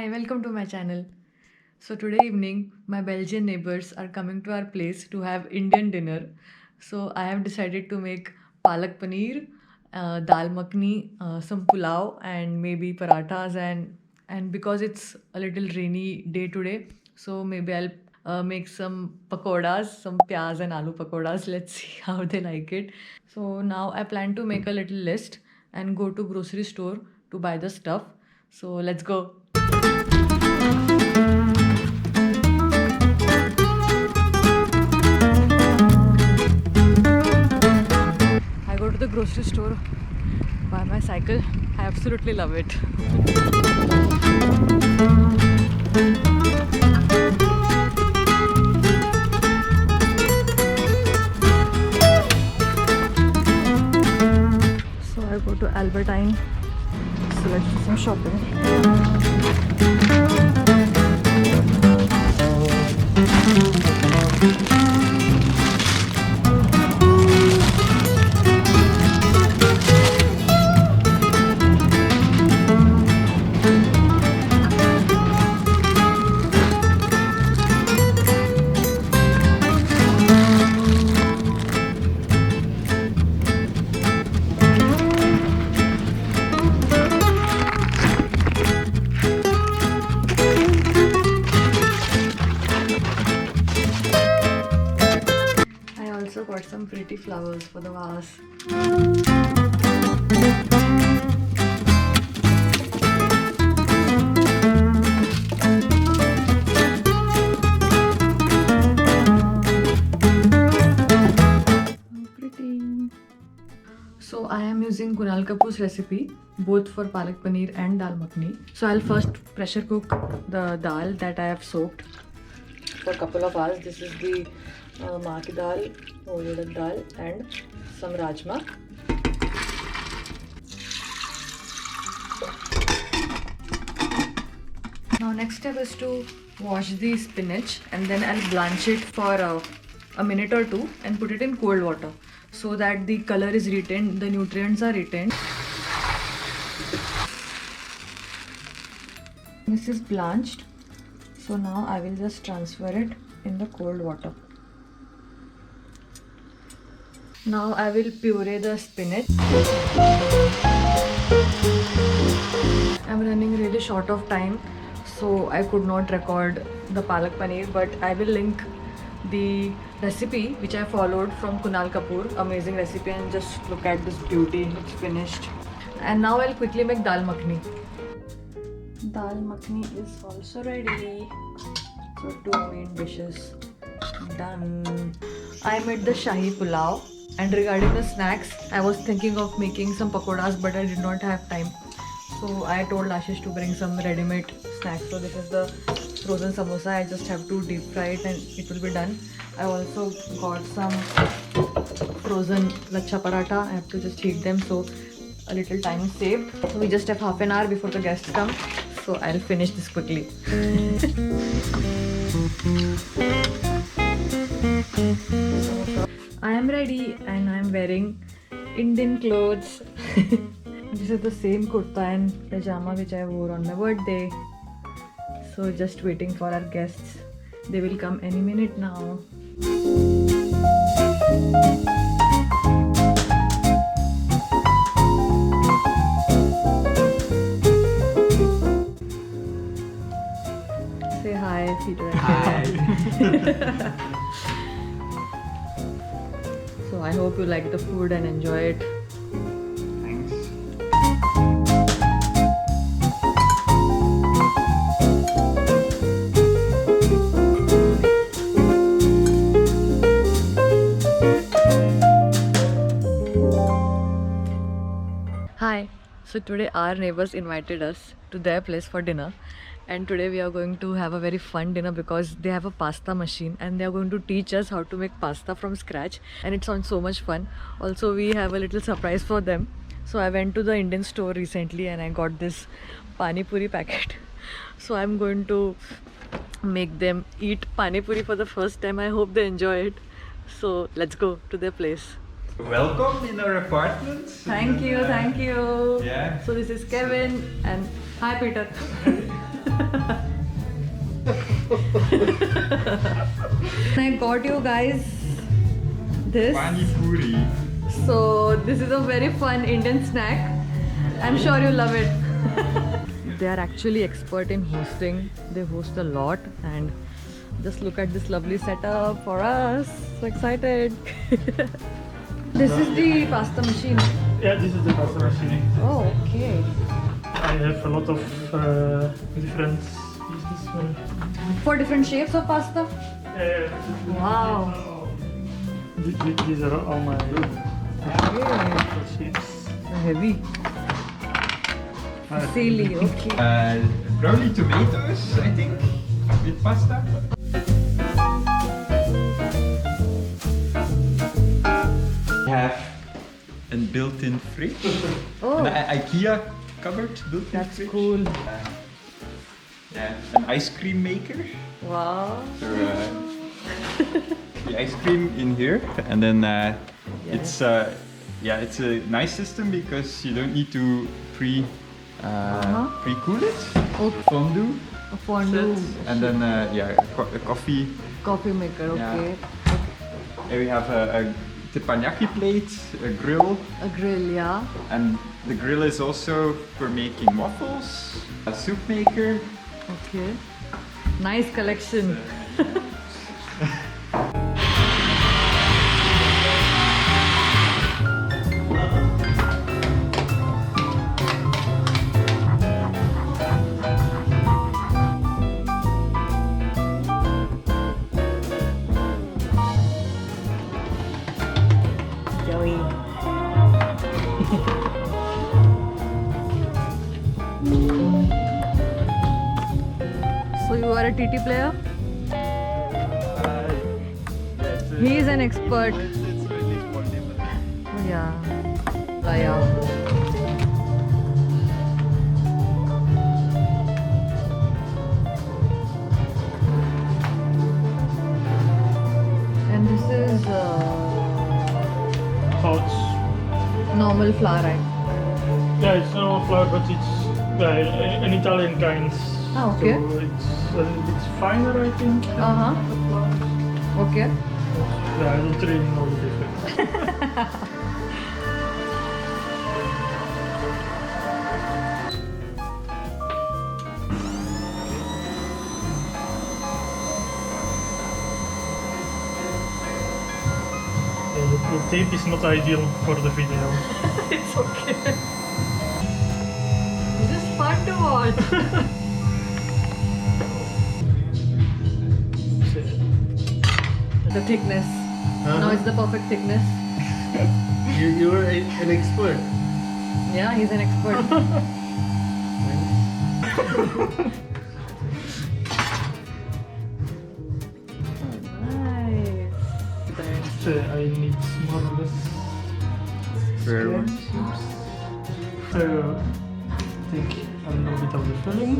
Hi, welcome to my channel. So today evening, my Belgian neighbors are coming to our place to have Indian dinner. So I have decided to make palak paneer, dal makhni, some pulao, and maybe parathas. And because it's a little rainy day today, so maybe I'll make some pakodas, some pyaz and aloo pakodas. Let's see how they like it. So now I plan to make a little list and go to grocery store to buy the stuff. So let's go. I go to the grocery store, buy my cycle. I absolutely love it. So I go to Albertine. So let's do some shopping. I also got some pretty flowers for the vase. Pretty. So I am using Kunal Kapoor's recipe both for palak paneer and dal makhni. So I'll first pressure cook the dal that I have soaked for a couple of hours. This is the maa ki dal, urad dal, and some rajma. Now next step is to wash the spinach and then I'll blanch it for a minute or two and put it in cold water so that the color is retained, the nutrients are retained. This is blanched, so now I will just transfer it in the cold water. Now I will puree the spinach. I'm running really short of time, so I could not record the palak paneer, but I will link the recipe which I followed from Kunal Kapoor. Amazing recipe, and just look at this beauty, it's finished. And now I'll quickly make dal makhni. Dal makhni is also ready. So 2 main dishes done. I made the shahi pulao, and regarding the snacks, I was thinking of making some pakodas, but I did not have time. So I told Ashish to bring some ready-made snacks. So this is the frozen samosa. I just have to deep fry it and it will be done. I also got some frozen lachha paratha. I have to just heat them, so a little time is saved. So we just have half an hour before the guests come. So I'll finish this quickly. I am ready and I am wearing Indian clothes. This is the same kurta and pajama which I wore on my birthday. So just waiting for our guests. They will come any minute now. Say hi, Peter. Hi. So I hope you like the food and enjoy it. Thanks. Hi. So today our neighbors invited us to their place for dinner, and today we are going to have a very fun dinner because they have a pasta machine and they are going to teach us how to make pasta from scratch, and it sounds so much fun. Also we have a little surprise for them. So I went to the Indian store recently and I got this pani puri packet. So I'm going to make them eat pani puri for the first time. I hope they enjoy it. So let's go to their place. Welcome in our apartment. Thank you, thank you. Yeah. So this is Kevin and hi Peter. I got you guys this. Pani puri. So this is a very fun Indian snack. I'm sure you love it. They are actually expert in hosting. They host a lot, and just look at this lovely setup for us. So excited. This is the pasta machine. Yeah, this is the pasta machine. Oh, okay. I have a lot of different pieces. For different shapes of pasta? Wow. These are all my shapes. Heavy. Silly, okay. Probably tomatoes, I think, with pasta. We have a built-in fridge. Oh, An IKEA cupboard built-in that's fridge. cool. Yeah, an ice cream maker. Wow. So, the ice cream in here, and then it's a nice system because you don't need to pre-cool it. Okay. Fondue. A fondue. set, and then a coffee. Coffee maker, okay. And we have a teppanyaki plate, a grill, A grill, yeah. and the grill is also for making waffles. A soup maker. Okay. Nice collection. Joey. So you are a TT player? He is an expert. Yeah. Yeah. And this is Hot. normal flour, right? Yeah, it's normal flour, but it's an Italian kind. Ah, okay. So it's a little bit finer, I think. than Uh-huh. the flour. Okay. Yeah, I don't really know the difference. The tape is not ideal for the video. It's okay. This is fun to watch. The thickness. Now it's the perfect thickness. You're an expert. Yeah, he's an expert. Nice. I need more or less. Fair one. So take a little bit of the filling.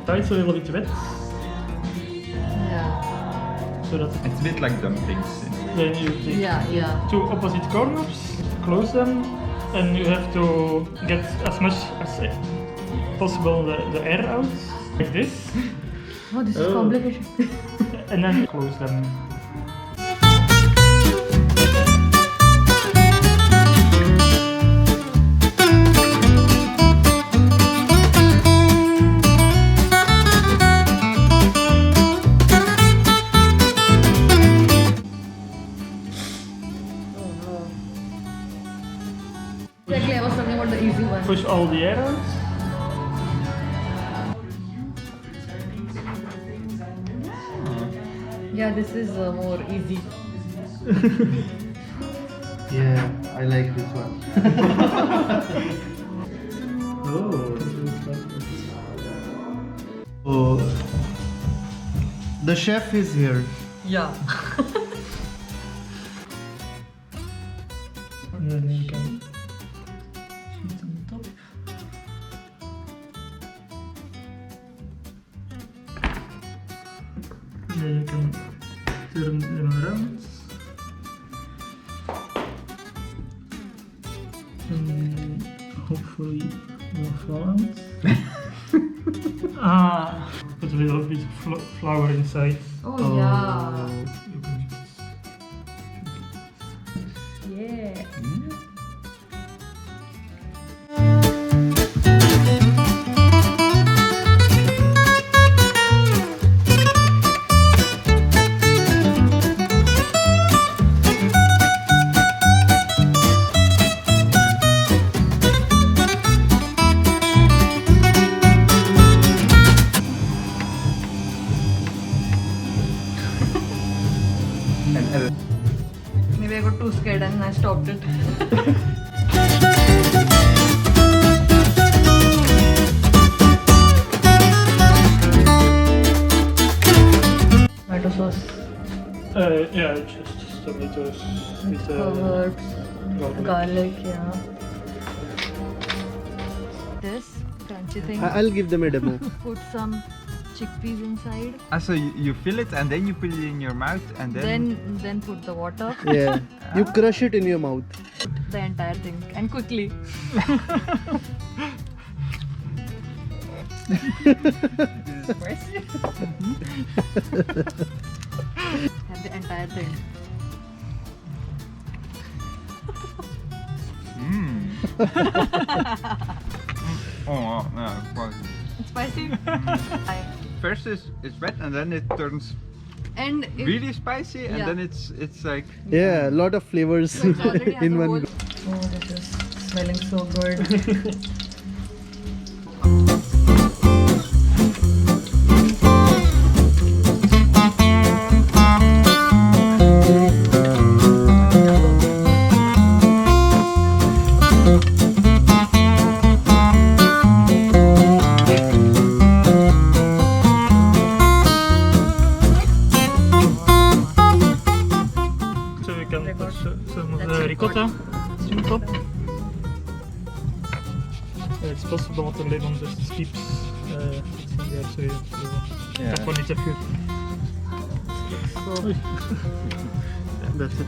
It's a little bit wet, Yeah. so that It's a bit like dumplings. then you take Yeah. two opposite corners, close them, and you have to get as much as possible the air out, like this, Oh, this is complicated. and then close them. Exactly, I was talking about the easy one. Push all the air out. Yeah, this is more easy. Yeah, I like this one. Oh, Oh, the chef is here. Yeah. and then you can sheet on the top. Then you can turn them around. And hopefully will fall out. put a little bit of flour inside. Oh, yeah. You can just Yeah. Maybe I got too scared and I stopped it. Tomato sauce, yeah, just tomatoes with herbs, garlic. garlic, yeah. This crunchy thing. I'll give them a demo. Put some chickpeas inside. So you fill it and then you put it in your mouth and Then put the water. Yeah. You crush it in your mouth. The entire thing and quickly. Is it spicy? Have the entire thing. Oh wow, no, spicy. It's spicy. First it's wet and then it turns And it, really spicy and Yeah. then it's like Yeah, a lot of flavors so it already has in a one whole. go. Oh, this is smelling so good. So we can put some of That's the it. ricotta on top. It's possible the lemon just skips it's in there, so you tap on it a few. So That's it.